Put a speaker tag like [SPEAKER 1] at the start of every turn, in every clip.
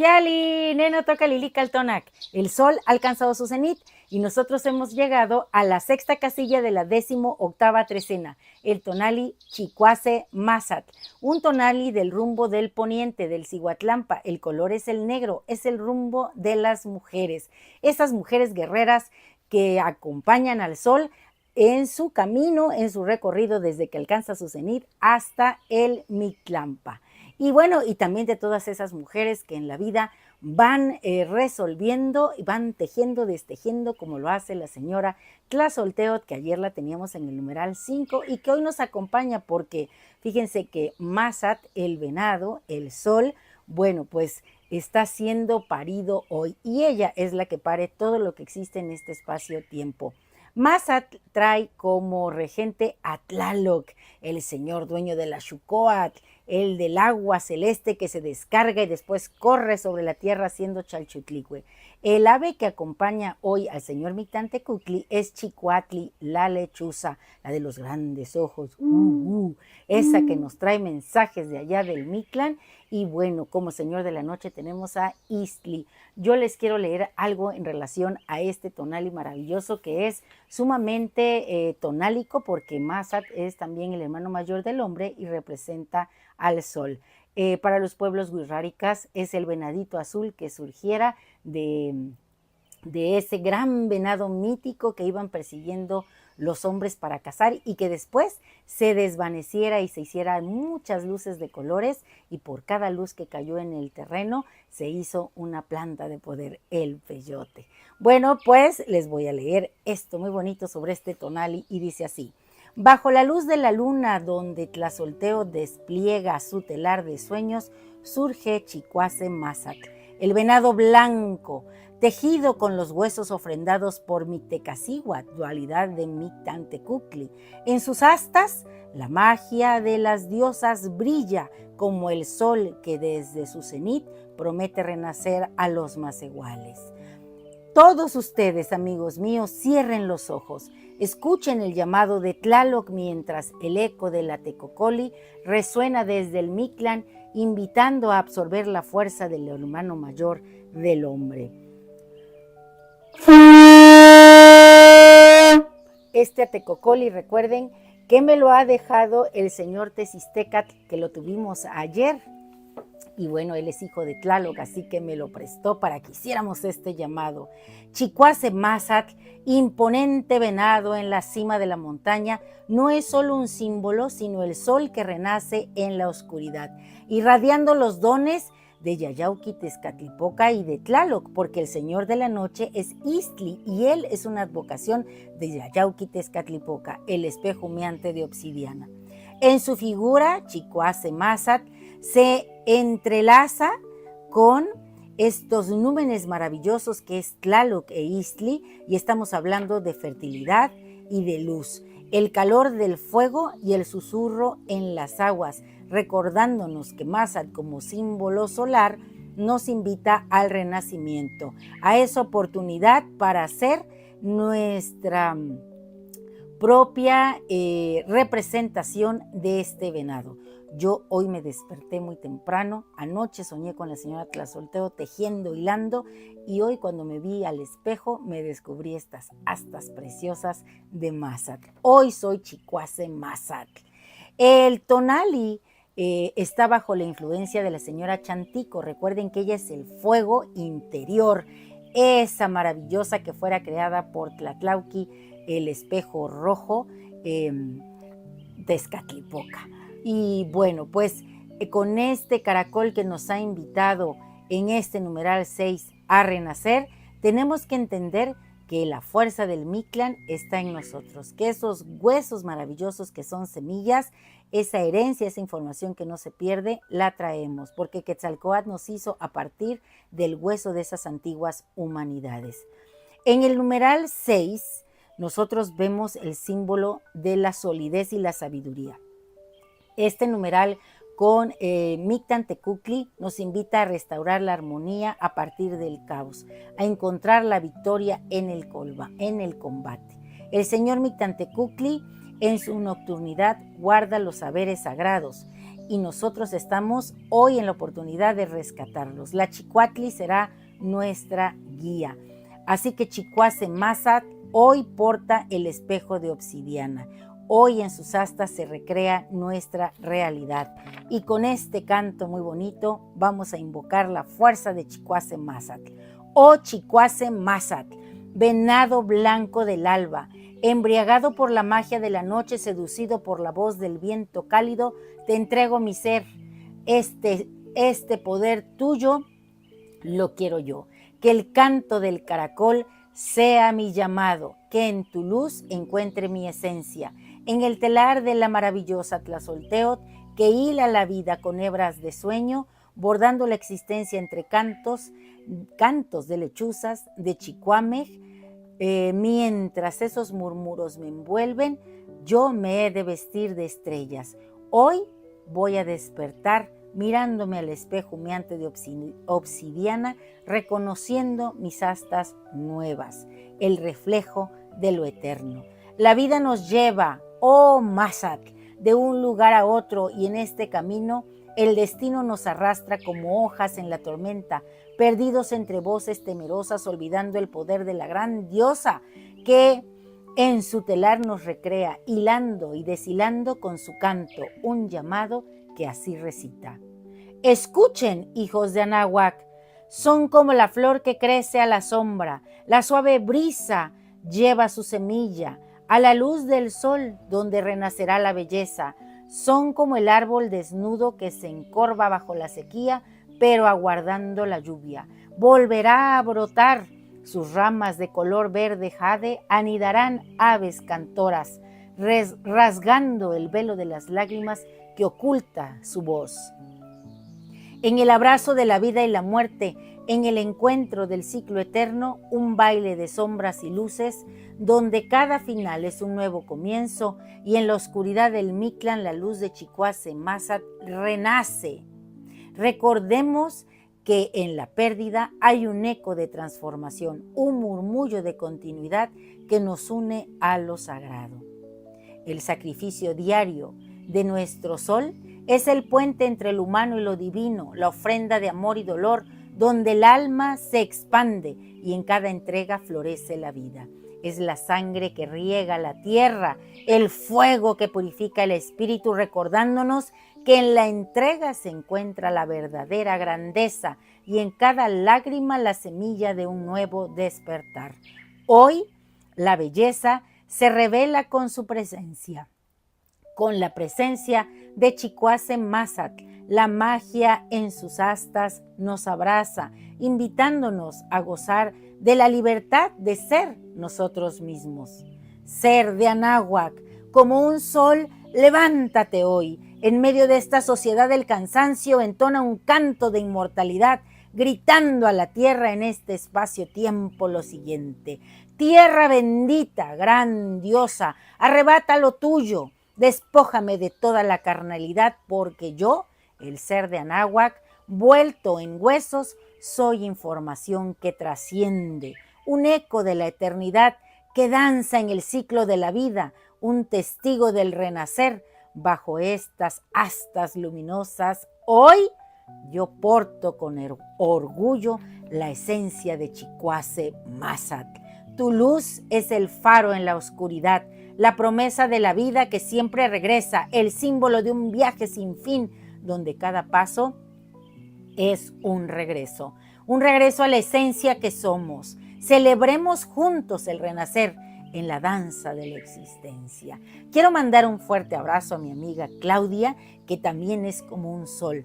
[SPEAKER 1] Kiali, neno toca Lili Caltonac. El sol ha alcanzado su cenit y nosotros hemos llegado a la sexta casilla de la 18ª trecena, el tonali Chicuase Mazatl, un tonali del rumbo del poniente del Cihuatlampa. El color es el negro, es el rumbo de las mujeres, esas mujeres guerreras que acompañan al sol en su camino, en su recorrido desde que alcanza su cenit hasta el Mictlampa. Y bueno, y también de todas esas mujeres que en la vida van resolviendo, van tejiendo, destejiendo, como lo hace la señora Tlazolteotl, que ayer la teníamos en el numeral 5 y que hoy nos acompaña porque fíjense que Mazatl, el venado, el sol, bueno, pues está siendo parido hoy y ella es la que pare todo lo que existe en este espacio-tiempo. Mazatl trae como regente a Tlaloc, el señor dueño de la Xucoatl, el del agua celeste que se descarga y después corre sobre la tierra haciendo chalchutlicue. El ave que acompaña hoy al señor Mictlantecuhtli es Chicuatli, la lechuza, la de los grandes ojos, esa que nos trae mensajes de allá del Mictlán. Y bueno, como señor de la noche tenemos a Istli. Yo les quiero leer algo en relación a este tonali maravilloso que es sumamente tonálico porque Mazatl es también el hermano mayor del hombre y representa al sol. Para los pueblos wixárikas es el venadito azul que surgiera de ese gran venado mítico que iban persiguiendo los hombres para cazar y que después se desvaneciera y se hiciera muchas luces de colores y por cada luz que cayó en el terreno se hizo una planta de poder, el peyote. Bueno, pues les voy a leer esto muy bonito sobre este tonali y dice así: bajo la luz de la luna donde Tlazolteotl despliega su telar de sueños, surge Chicuase Mazatl, el venado blanco, tejido con los huesos ofrendados por Mictecacihuatl, dualidad de Mictlantecuhtli. En sus astas, la magia de las diosas brilla como el sol que desde su cenit promete renacer a los macehuales. Todos ustedes, amigos míos, cierren los ojos, escuchen el llamado de Tlaloc mientras el eco de la Tecocoli resuena desde el Mictlán, invitando a absorber la fuerza del hermano mayor del hombre. Este Atecocoli, recuerden que me lo ha dejado el señor Tezistecatl, que lo tuvimos ayer. Y bueno, él es hijo de Tlaloc, así que me lo prestó para que hiciéramos este llamado. Chicuase Mazatl, imponente venado en la cima de la montaña, no es solo un símbolo, sino el sol que renace en la oscuridad, irradiando los dones de Yayauquitezcatlipoca y de Tlaloc, porque el señor de la noche es Istli y él es una advocación de Yayauquitezcatlipoca, el espejo humeante de obsidiana. En su figura, Chicuase Mazatl se entrelaza con estos númenes maravillosos que es Tlaloc e Istli, y estamos hablando de fertilidad y de luz, el calor del fuego y el susurro en las aguas, recordándonos que Mazatl como símbolo solar nos invita al renacimiento, a esa oportunidad para hacer nuestra propia representación de este venado. Yo hoy me desperté muy temprano, anoche soñé con la señora Tlazolteotl tejiendo, hilando, y hoy cuando me vi al espejo me descubrí estas astas preciosas de Mazatl. Hoy soy Chicuase Mazatl. El tonali está bajo la influencia de la señora Chantico. Recuerden que ella es el fuego interior, esa maravillosa que fuera creada por Tlatlauqui, el espejo rojo de Escatlipoca. Y bueno, pues con este caracol que nos ha invitado en este numeral 6 a renacer, tenemos que entender que la fuerza del Mictlán está en nosotros, que esos huesos maravillosos que son semillas, esa herencia, esa información que no se pierde, la traemos, porque Quetzalcóatl nos hizo a partir del hueso de esas antiguas humanidades. En el numeral 6, nosotros vemos el símbolo de la solidez y la sabiduría. Este numeral con Mictlantecuhtli nos invita a restaurar la armonía a partir del caos, a encontrar la victoria en el combate. El señor Mictlantecuhtli en su nocturnidad guarda los saberes sagrados y nosotros estamos hoy en la oportunidad de rescatarlos. La Chicuatli será nuestra guía. Así que Chicuase Mazat hoy porta el espejo de obsidiana. Hoy en sus astas se recrea nuestra realidad. Y con este canto muy bonito vamos a invocar la fuerza de Chicuase Mazat. Oh Chicuase Mazat, venado blanco del alba, embriagado por la magia de la noche, seducido por la voz del viento cálido, te entrego mi ser. Este poder tuyo lo quiero yo. Que el canto del caracol sea mi llamado, que en tu luz encuentre mi esencia. En el telar de la maravillosa Tlazolteotl, que hila la vida con hebras de sueño, bordando la existencia entre cantos de lechuzas, de chicuamej, mientras esos murmuros me envuelven, yo me he de vestir de estrellas. Hoy voy a despertar mirándome al espejo humeante de obsidiana, reconociendo mis astas nuevas, el reflejo de lo eterno. La vida nos lleva, oh Mazat, de un lugar a otro, y en este camino el destino nos arrastra como hojas en la tormenta, perdidos entre voces temerosas, olvidando el poder de la gran diosa que en su telar nos recrea, hilando y deshilando con su canto un llamado que así recita. Escuchen, hijos de Anáhuac, son como la flor que crece a la sombra, la suave brisa lleva su semilla a la luz del sol donde renacerá la belleza. Son como el árbol desnudo que se encorva bajo la sequía, pero aguardando la lluvia. Volverá a brotar, sus ramas de color verde jade anidarán aves cantoras, rasgando el velo de las lágrimas que oculta su voz. En el abrazo de la vida y la muerte, en el encuentro del ciclo eterno, un baile de sombras y luces, donde cada final es un nuevo comienzo, y en la oscuridad del Mictlán la luz de Chicuase Mazat renace. Recordemos que en la pérdida hay un eco de transformación, un murmullo de continuidad que nos une a lo sagrado. El sacrificio diario de nuestro sol es el puente entre lo humano y lo divino, la ofrenda de amor y dolor, donde el alma se expande y en cada entrega florece la vida. Es la sangre que riega la tierra, el fuego que purifica el espíritu, recordándonos que en la entrega se encuentra la verdadera grandeza y en cada lágrima la semilla de un nuevo despertar. Hoy la belleza se revela con su presencia, con la presencia de Chicuase Mazat. La magia en sus astas nos abraza, invitándonos a gozar de la libertad de ser nosotros mismos. Ser de Anáhuac, como un sol, levántate hoy. En medio de esta sociedad del cansancio, entona un canto de inmortalidad, gritando a la tierra en este espacio-tiempo lo siguiente. Tierra bendita, gran diosa, arrebata lo tuyo. Despójame de toda la carnalidad, porque yo, el ser de Anáhuac, vuelto en huesos, soy información que trasciende, un eco de la eternidad que danza en el ciclo de la vida, un testigo del renacer. Bajo estas astas luminosas, hoy yo porto con orgullo la esencia de Chicuase Mazat. Tu luz es el faro en la oscuridad, la promesa de la vida que siempre regresa, el símbolo de un viaje sin fin, donde cada paso es un regreso a la esencia que somos. Celebremos juntos el renacer en la danza de la existencia. Quiero mandar un fuerte abrazo a mi amiga Claudia, que también es como un sol,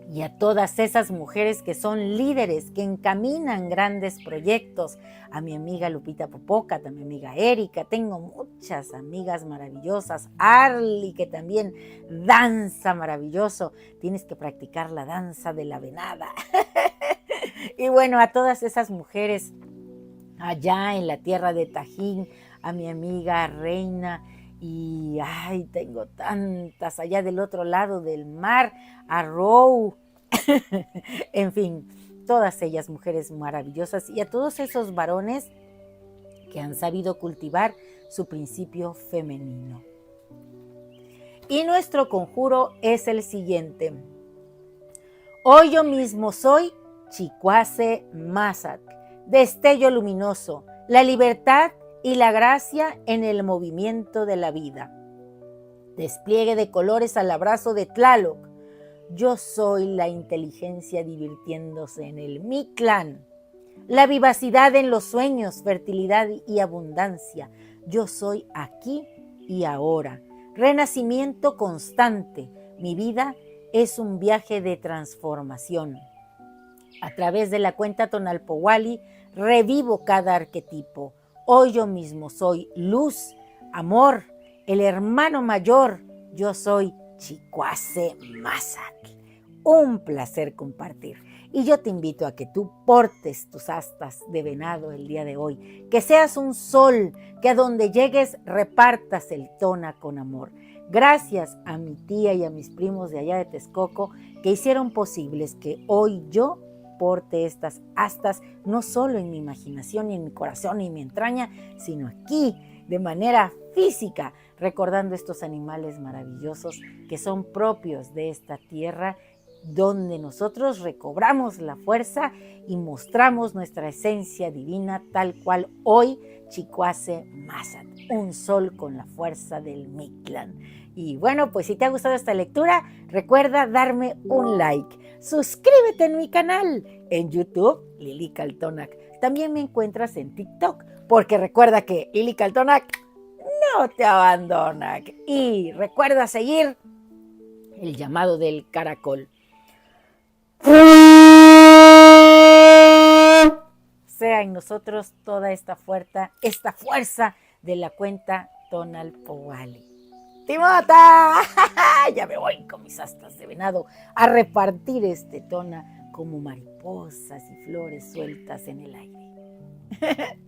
[SPEAKER 1] y a todas esas mujeres que son líderes, que encaminan grandes proyectos, a mi amiga Lupita Popoca, a mi amiga Erika, tengo muchas amigas maravillosas, Arly, que también danza maravilloso, tienes que practicar la danza de la venada. Y bueno, a todas esas mujeres allá en la tierra de Tajín, a mi amiga Reina, y tengo tantas allá del otro lado del mar, a Rou, en fin, todas ellas mujeres maravillosas, y a todos esos varones que han sabido cultivar su principio femenino. Y nuestro conjuro es el siguiente. Hoy yo mismo soy Chicuase Mazat, destello luminoso, la libertad y la gracia en el movimiento de la vida. Despliegue de colores al abrazo de Tlaloc. Yo soy la inteligencia divirtiéndose en el Mictlán. La vivacidad en los sueños, fertilidad y abundancia. Yo soy aquí y ahora. Renacimiento constante. Mi vida es un viaje de transformación. A través de la cuenta Tonalpowali revivo cada arquetipo. Hoy yo mismo soy luz, amor, el hermano mayor. Yo soy Chicuase Mazat. Un placer compartir. Y yo te invito a que tú portes tus astas de venado el día de hoy. Que seas un sol, que a donde llegues repartas el tona con amor. Gracias a mi tía y a mis primos de allá de Texcoco que hicieron posibles que hoy yo porte estas astas, no solo en mi imaginación y en mi corazón y en mi entraña, sino aquí de manera física, recordando estos animales maravillosos que son propios de esta tierra, donde nosotros recobramos la fuerza y mostramos nuestra esencia divina tal cual hoy Chicuase Mazat, un sol con la fuerza del Mictlán. Y bueno, pues si te ha gustado esta lectura, recuerda darme un like. Suscríbete en mi canal en YouTube, Lili Caltonac. También me encuentras en TikTok, porque recuerda que Lili Caltonac no te abandona. Y recuerda seguir el llamado del caracol. Sea en nosotros toda esta fuerza de la cuenta Tonalpowali. ¡Timota! Ya me voy con mis astas de venado a repartir este tona como mariposas y flores sueltas en el aire.